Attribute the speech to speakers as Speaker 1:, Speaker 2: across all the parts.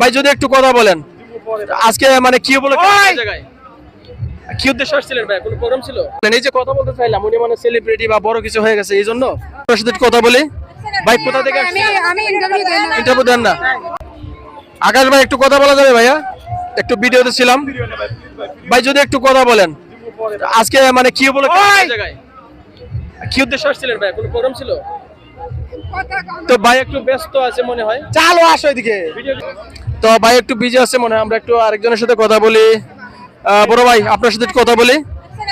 Speaker 1: ভাই যদি একটু কথা বলেন আজকে মানে কি বলে জায়গায় কি উদ্দেশ্য আসছিলেন ভাই? কোনো প্রোগ্রাম ছিল? এই যে কথা বলতে চাইলাম উনি মানে সেলিব্রিটি বা বড় কিছু হয়ে গেছে এই জন্য আপনার সাথে কথা বলি। ভাই কোথা থেকে আসছেন?
Speaker 2: আমি
Speaker 1: ইন্টারভিউ দেন না? আকাশ ভাই একটু কথা বলা যাবে ভাইয়া? একটু ভিডিওতে ছিলাম। ভাই যদি একটু কথা বলেন আজকে মানে কি বলে জায়গায় কি উদ্দেশ্য আসছিলেন ভাই? কোনো প্রোগ্রাম ছিল? তো ভাই একটু ব্যস্ত আছে মনে হয়,
Speaker 3: চালো আসো এদিকে।
Speaker 1: তো ভাই একটু বিজি আছে মনে হয়, আমরা একটু আরেকজনের সাথে কথা বলি। বড় ভাই আপনার সাথে একটু কথা বলি।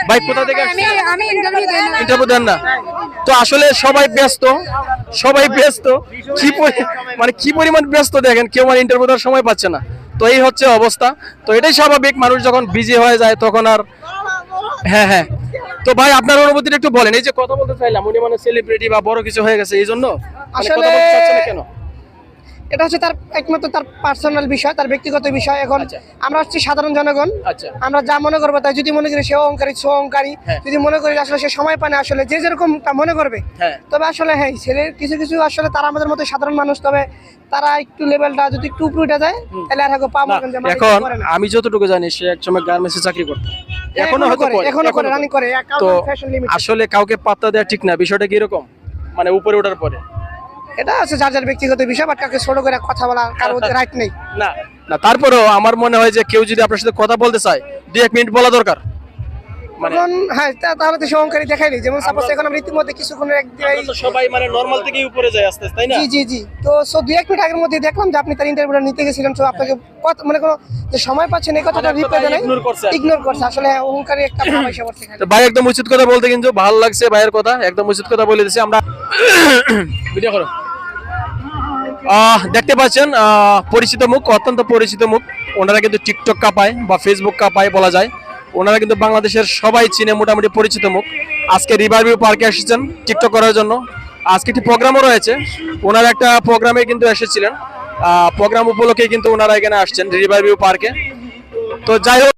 Speaker 1: ভাই কোথা থেকে আসছেন?
Speaker 2: আমি
Speaker 1: ইন্টারভিউ দেন না? তো আসলে সবাই ব্যস্ত, সবাই ব্যস্ত। মানে কি পরিমাণ ব্যস্ত দেখেন, কেউ মানে ইন্টারভিউ দেওয়ার সময় পাচ্ছে না। তো এই হচ্ছে অবস্থা। তো এটাই স্বাভাবিক, মানুষ যখন বিজি হয়ে যায় তখন আর হ্যাঁ হ্যাঁ। তো ভাই আপনার অনুভূতিটা একটু বলেন। এই যে কথা বলতে চাইলাম উনি মানে সেলিব্রিটি বা বড় কিছু হয়ে গেছে এই জন্য মানে কথা বলতে চাচ্ছেন না কেন?
Speaker 3: এটা হচ্ছে তার একমাত্র তার পার্সোনাল বিষয়, তার ব্যক্তিগত বিষয়। এখন
Speaker 1: আচ্ছা।
Speaker 3: আমরা হচ্ছে সাধারণ জনগণ,
Speaker 1: আচ্ছা
Speaker 3: আমরা যা মনে করবো তাই। যদি মনে করি সে অহংকারী, সে অহংকারী।
Speaker 1: হ্যাঁ।
Speaker 3: যদি মনে করি আসলে সে সময় পায় না, আসলে যে যেরকম তা মনে করবে।
Speaker 1: হ্যাঁ।
Speaker 3: তবে আসলে হ্যাঁ, ছেলের কিছু কিছু আসলে তারা আমাদের মতো সাধারণ মানুষ, তবে তারা একটু লেভেলটা যদি একটু উপরে উঠে যায় তাহলে আর হয়তো পাবো
Speaker 1: না,
Speaker 3: না।
Speaker 1: এখন আমি যতটুকু জানি সে একসময় গার্মেন্টসে চাকরি করতো, এখনো হয়তো করে,
Speaker 3: এখনো করে, রানিং করে।
Speaker 1: তো
Speaker 3: ফ্যাশন লিমিট।
Speaker 1: আসলে কাউকে পাত্তা দেওয়া ঠিক না। বিষয়টা কি এরকম মানে উপরে ওঠার পরে
Speaker 3: এটা আছে যার যার ব্যক্তিগত বিষয়, বাট কাউকে ছোট করে কথা বলা কারোর রাইট নেই।
Speaker 1: না না, তারপরেও আমার মনে হয় যে কেউ যদি আপনার সাথে কথা বলতে চায় 2-1 মিনিট বলা দরকার। মানে
Speaker 3: এখন হ্যাঁ, তাহলে তো সে অহংকারী দেখাইনি। যেমন সাপোজ এখন আমরা ইতিমধ্যে কিছুক্ষণের
Speaker 1: আমরা তো সবাই মানে নরমাল থেকেই উপরে যায় আস্তে আস্তে, তাই না?
Speaker 3: জি জি জি। তো 2-1 মিনিট আগের মধ্যে দেখলাম যে আপনি তার ইন্টারভিউটা নিতে গেছিলেন। তো আপনাকে মানে কোনো যে সময় পাচ্ছেন এই কথাটা
Speaker 1: মানে
Speaker 3: রিপ্লাই দেয়
Speaker 1: ignore করছে আর কি।
Speaker 3: ইগনোর করছে। আসলে অহংকারী একটা ভাব এসে পড়ছে এখানে।
Speaker 1: তো ভাই একদম উচিত কথা বলতে, কিন্তু ভালো লাগছে ভাইয়ের কথা, একদম উচিত কথা বলে দিয়েছি আমরা। ভিডিও করো। দেখতে পাচ্ছেন পরিচিত মুখ, অত্যন্ত পরিচিত মুখ। ওনারা কিন্তু টিকটক কাঁপায় বা ফেসবুক কাঁপায় বলা যায়। ওনারা কিন্তু বাংলাদেশের সবাই চিনে, মোটামুটি পরিচিত মুখ। আজকে রিভারভিউ পার্কে এসেছেন টিকটক করার জন্য। আজকে একটি প্রোগ্রামও রয়েছে, ওনারা একটা প্রোগ্রামে কিন্তু এসেছিলেন। প্রোগ্রাম উপলক্ষে কিন্তু ওনারা এখানে আসছেন রিভারভিউ পার্কে। তো যাই হোক।